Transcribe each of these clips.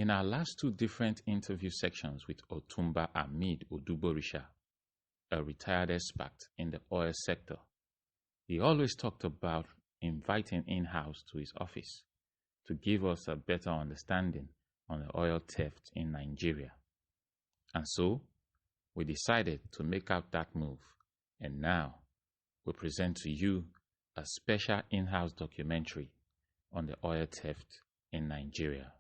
In our last two different interview sections with Otumba Hamid Oduborisha, a retired expert in the oil sector, he always talked about inviting in-house to his office to give us a better understanding on the oil theft in Nigeria. And so, we decided to make out that move, and now we present to you a special in-house documentary on the oil theft in Nigeria.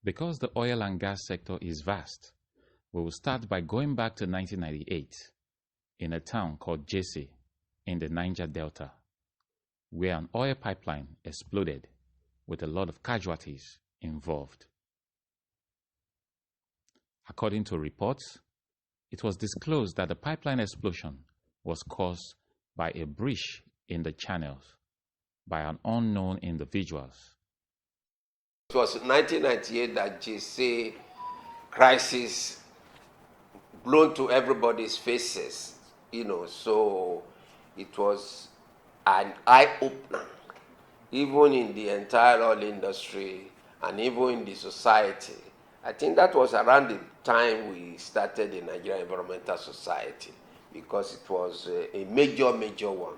Because the oil and gas sector is vast, we will start by going back to 1998 in a town called Jesse in the Niger Delta, where an oil pipeline exploded with a lot of casualties involved. According to reports, it was disclosed that the pipeline explosion was caused by a breach in the channels by an unknown individuals. It was 1998 that GC crisis blown to everybody's faces, so it was an eye-opener, even in the entire oil industry and even in the society. I think that was around the time we started the Nigerian Environmental Society, because it was a major one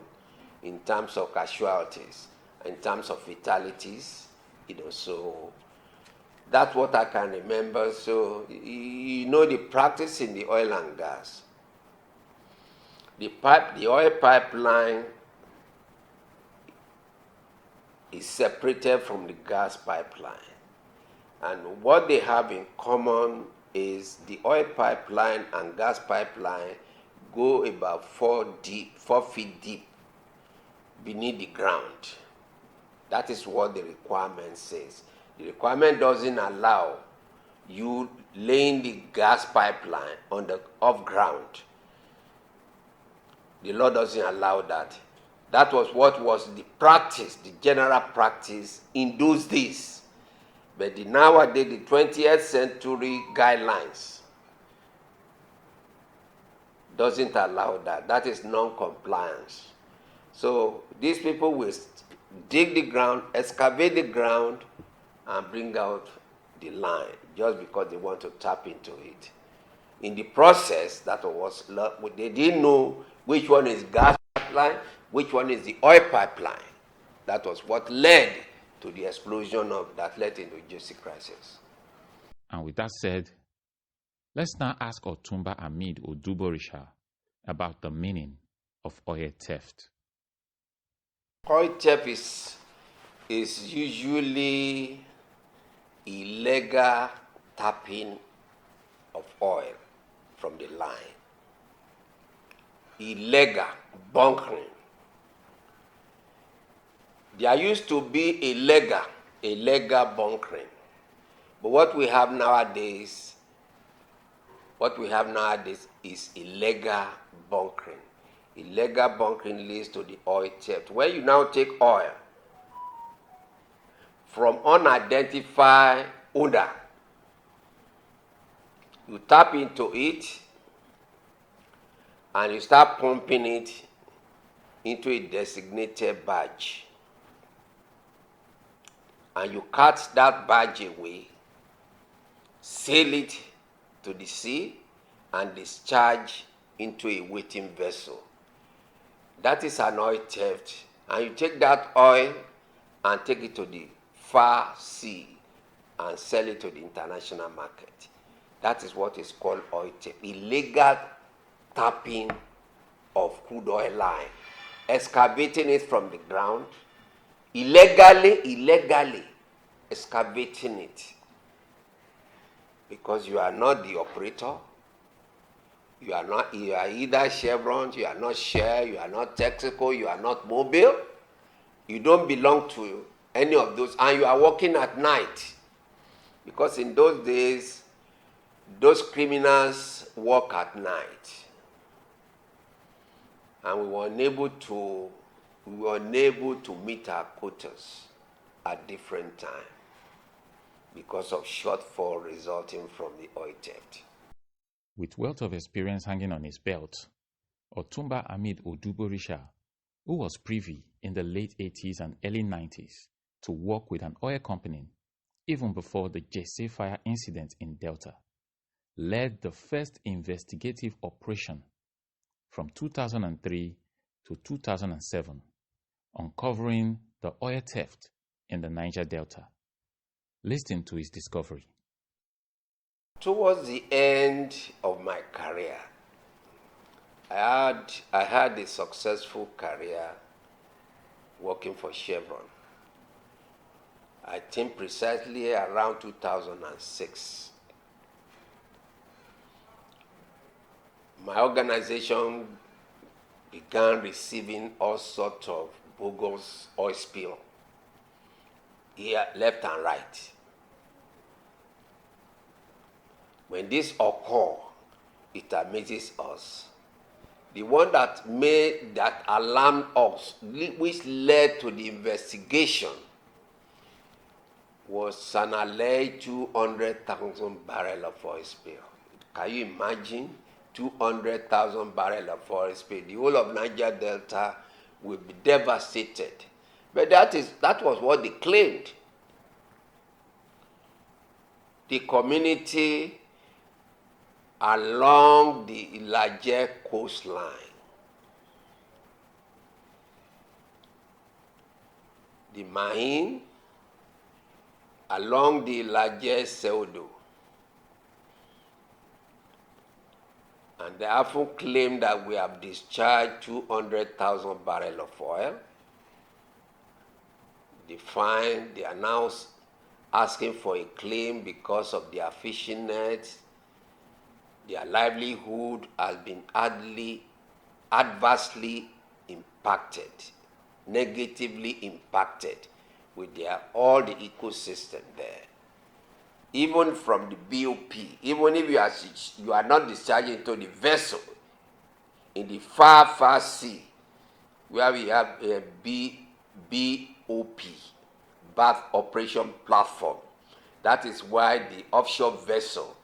in terms of casualties, in terms of fatalities. So that's what I can remember. So, the practice in the oil and gas. The oil pipeline is separated from the gas pipeline. And what they have in common is the oil pipeline and gas pipeline go about 4 feet deep beneath the ground. That is what the requirement says. The requirement doesn't allow you laying the gas pipeline on the off ground. The law doesn't allow that. That was what was the practice, the general practice in those days. But nowadays, the 20th century guidelines doesn't allow that. That is non-compliance. So these people will dig the ground, excavate the ground, and bring out the line just because they want to tap into it. In the process, they didn't know which one is gas pipeline, which one is the oil pipeline. That was what led to the explosion that led into the Jesse crisis. And with that said, let's now ask Otumba Hamid Oduborisha about the meaning of oil theft. Oil theft is usually illegal tapping of oil from the line. Illegal bunkering. There used to be illegal bunkering. But what we have nowadays is illegal bunkering. Illegal bunkering leads to the oil theft, where you now take oil from unidentified owner. You tap into it and you start pumping it into a designated barge. And you cut that barge away, sail it to the sea, and discharge into a waiting vessel. That is an oil theft. And you take that oil and take it to the far sea and sell it to the international market. That is what is called oil theft. Illegal tapping of crude oil line. Excavating it from the ground. Illegally excavating it. Because you are not the operator. You are either Chevron, you are not Shell, you are not Texaco, you are not Mobil. You don't belong to any of those, and you are working at night. Because in those days, those criminals work at night. And we were unable to we were unable to meet our quotas at different times because of shortfall resulting from the oil theft. With wealth of experience hanging on his belt, Otumba Amid Oduborisha, who was privy in the late 80s and early 90s to work with an oil company even before the Jesse fire incident in Delta, led the first investigative operation from 2003 to 2007, uncovering the oil theft in the Niger Delta. Listen to his discovery. Towards the end of my career, I had a successful career working for Chevron. I think precisely around 2006. My organization began receiving all sorts of bogus oil spill, here, left and right. When this occurs, it amazes us. The one that alarmed us, which led to the investigation, was an alleged 200,000 barrel of oil spill. Can you imagine 200,000 barrel of oil spill? The whole of Niger Delta will be devastated. But that was what they claimed. The community along the Ilaje coastline, the Mahin, along the Ilaje Seudo, and they often claim that we have discharged 200,000 barrels of oil. They are now asking for a claim because of their fishing nets. Their livelihood has been adversely impacted, negatively impacted with all the ecosystem there. Even from the BOP, even if you are not discharging into the vessel in the far, far sea, where we have a BOP, Berth Operation Platform. That is why the offshore vessel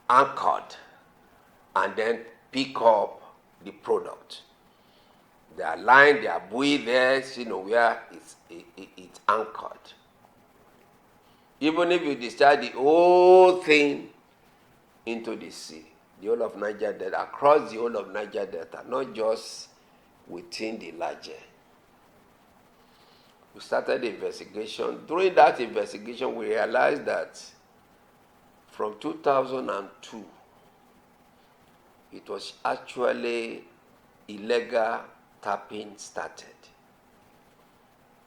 anchored and then pick up the product. They are lying, they are buoy there, where it's anchored. Even if you discharge the whole thing into the sea, the whole of Niger Delta, across the whole of Niger Delta, not just within the larger. We started the investigation. During that investigation, we realized that from 2002, it was actually illegal tapping started.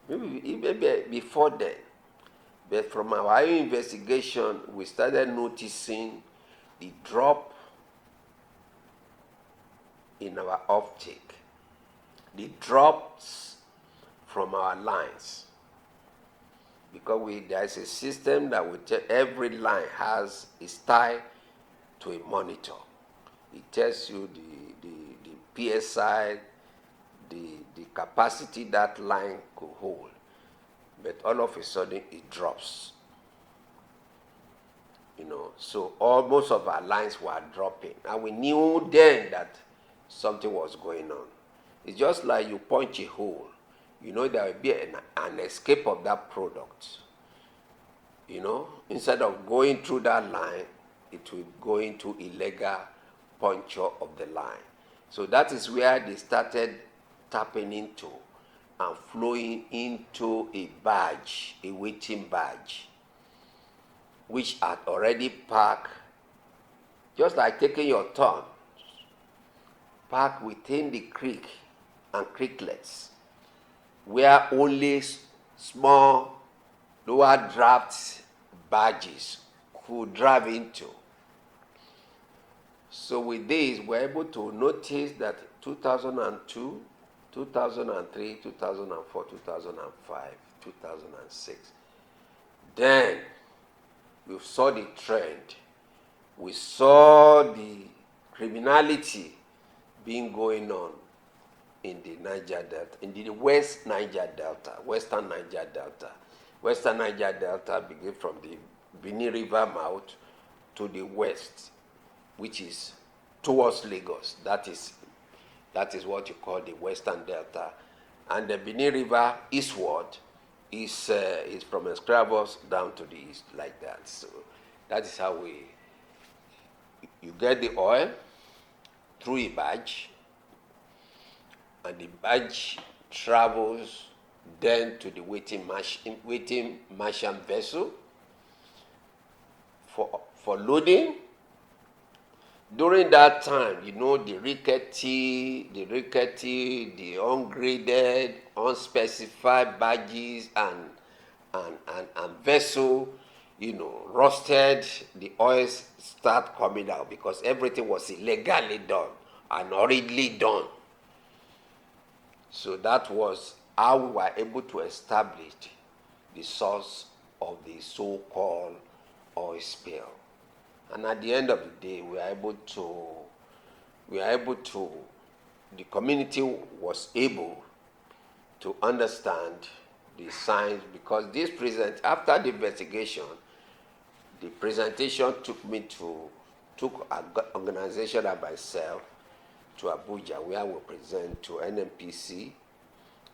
Maybe before then. But from our investigation, we started noticing the drop in our uptake, the drops from our lines. Because there is a system that every line is tied to a monitor. It tells you the PSI, the capacity that line could hold. But all of a sudden it drops. So most of our lines were dropping. And we knew then that something was going on. It's just like you punch a hole. There will be an escape of that product. Instead of going through that line, it will go into illegal puncture of the line. So that is where they started tapping into and flowing into a barge, a waiting barge, which had already parked, just like taking your turn, parked within the creek and creeklets, where only small lower draft barges could drive into. So with this, we're able to notice that 2002, 2003, 2004, 2005, 2006. Then we saw the trend. We saw the criminality being going on in the Niger Delta, in the West Niger Delta, Western Niger Delta. Western Niger Delta begins from the Benin River mouth to the west, which is towards Lagos. That is what you call the Western Delta. And the Benin River eastward is from Escravos down to the east, like that. So that is how you get the oil through a barge, and the barge travels then to the waiting merchant vessel for loading. During that time, the rickety, the ungraded, unspecified barges and vessel, rusted, the oils start coming out because everything was illegally done and hurriedly done. So that was how we were able to establish the source of the so-called oil spill. And at the end of the day, the community was able to understand the science, because after the investigation, the presentation took an organization and myself to Abuja, where we present to NNPC,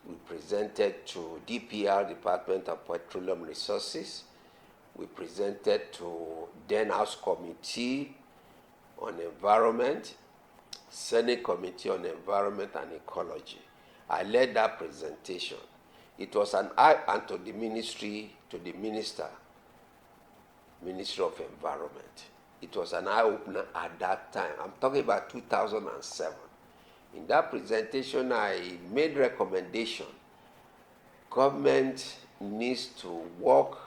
we presented to DPR, Department of Petroleum Resources, we presented to then House Committee on Environment, Senate Committee on Environment and Ecology. I led that presentation. It was an eye unto the Ministry of Environment. It was an eye-opener at that time. I'm talking about 2007. In that presentation, I made recommendation. Government needs to work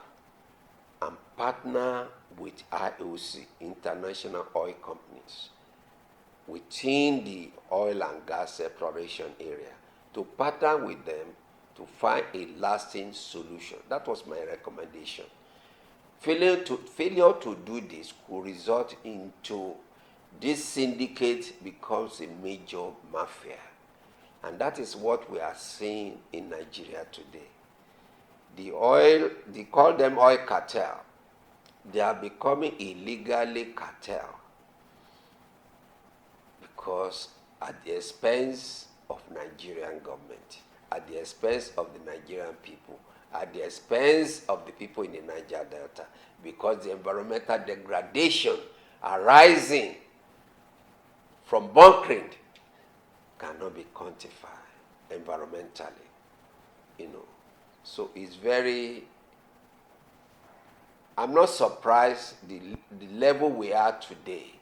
and partner with IOC, International Oil Companies, within the oil and gas exploration area, to partner with them to find a lasting solution. That was my recommendation. Failure to do this could result into this syndicate becomes a major mafia. And that is what we are seeing in Nigeria today. They call them oil cartel. They are becoming illegally cartel because at the expense of Nigerian government, at the expense of the Nigerian people, at the expense of the people in the Niger Delta, because the environmental degradation arising from bunkering cannot be quantified environmentally, So I'm not surprised the level we are today.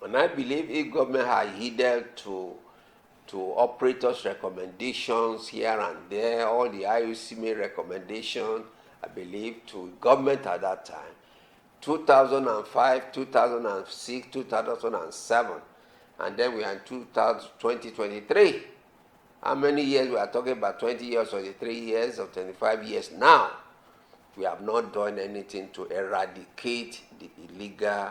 And I believe if government had heeded to operators' recommendations here and there, all the IOC made recommendations, I believe, to government at that time, 2005, 2006, 2007, and then we are in 2023. How many years we are talking about? 20 years, 23 years, or 25 years now. We have not done anything to eradicate the illegal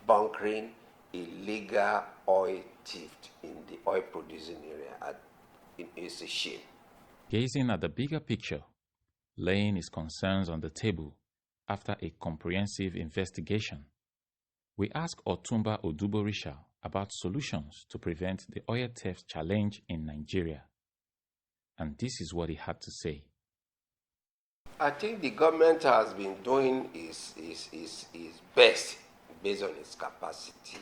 bunkering, illegal oil theft in the oil-producing area. It's a shame. Gazing at the bigger picture, laying his concerns on the table after a comprehensive investigation, we asked Otumba Oduborisha about solutions to prevent the oil theft challenge in Nigeria. And this is what he had to say. I think the government has been doing its best based on its capacity.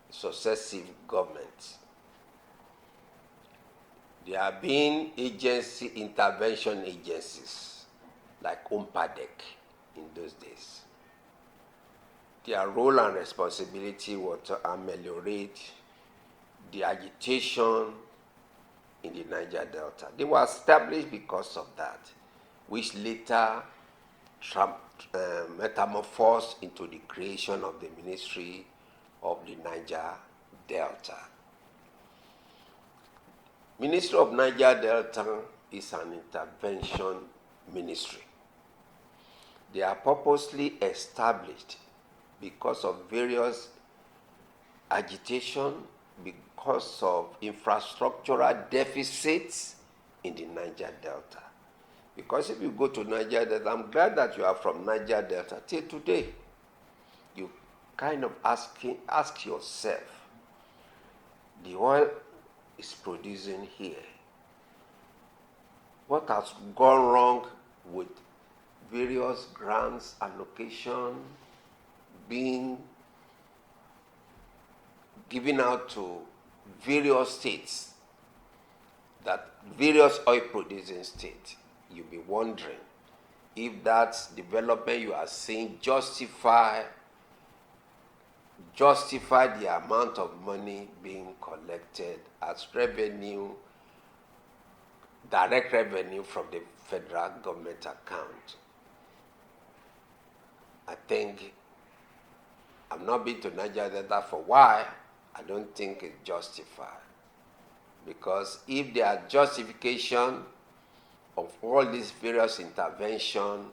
Successive governments. There have been intervention agencies like UMPADEC in those days. Their role and responsibility was to ameliorate the agitation in the Niger Delta. They were established because of that, which later metamorphosed into the creation of the Ministry of the Niger Delta. Ministry of Niger Delta is an intervention ministry. They are purposely established because of various agitation, because of infrastructural deficits in the Niger Delta. Because if you go to Niger Delta, I'm glad that you are from Niger Delta. Till today, you kind of ask yourself, the oil is producing here. What has gone wrong with various grants allocation being given out to various states, that various oil producing states? You'll be wondering if that development you are seeing justify the amount of money being collected as revenue, direct revenue from the federal government account. I think I've not been to Niger Delta for a while. I don't think it's justified. Because if there are justification of all these various interventions,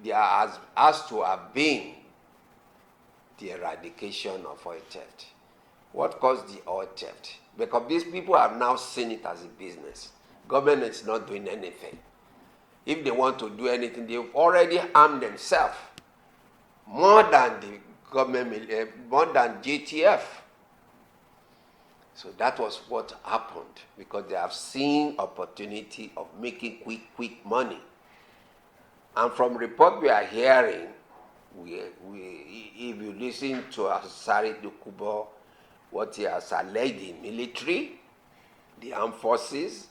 there has to have been the eradication of oil theft. What caused the oil theft? Because these people have now seen it as a business. Government is not doing anything. If they want to do anything, they've already armed themselves more than the government, more than JTF. So that was what happened, because they have seen opportunity of making quick money. And from report we are hearing, if you listen to Asari Dukubo, what he has alleged in military, the armed forces,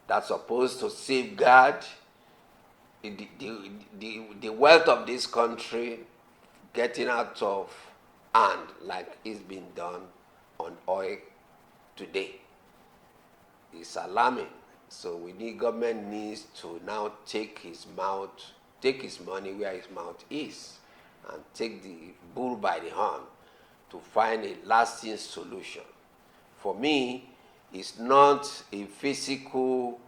that's supposed to safeguard the wealth of this country getting out of hand, like it's been done on oil today. It's alarming. So government needs to now take his money where his mouth is, and take the bull by the horn to find a lasting solution. For me, it's not a physical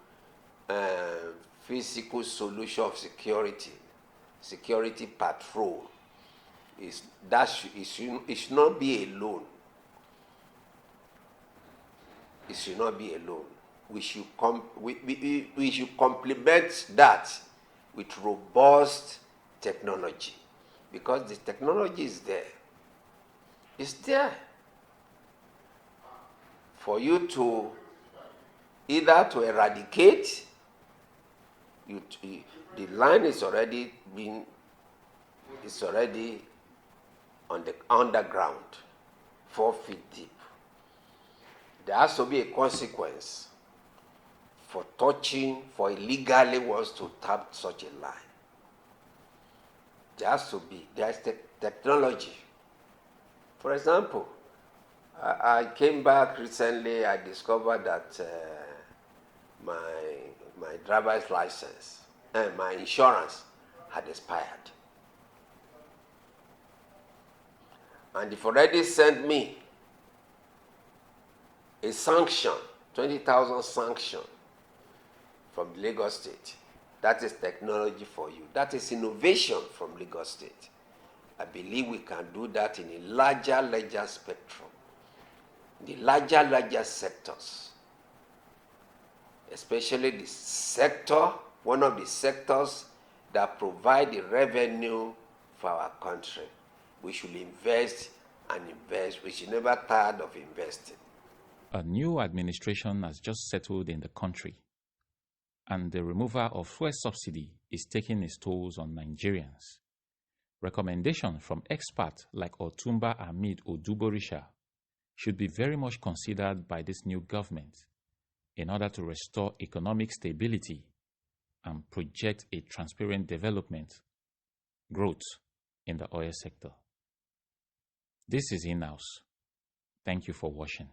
solution of security patrol. It should not be alone. It should not be alone. We should complement that with robust technology, because the technology is there. It's there for you to either to eradicate. The line is already on the underground, 4 feet deep. There has to be a consequence for illegally wants to tap such a line. There's technology. For example, I came back recently, I discovered that my driver's license and my insurance had expired. And they've already sent me a sanction, 20,000 sanction from Lagos State. That is technology for you. That is innovation from Lagos State. I believe we can do that in a larger spectrum, the larger sectors, especially one of the sectors that provide the revenue for our country. We should invest and invest. We should never tire of investing. A new administration has just settled in the country, and the removal of fuel subsidy is taking its tolls on Nigerians. Recommendations from experts like Otumba Ahmed Oduborisha should be very much considered by this new government in order to restore economic stability and project a transparent growth in the oil sector. This is In-House. Thank you for watching.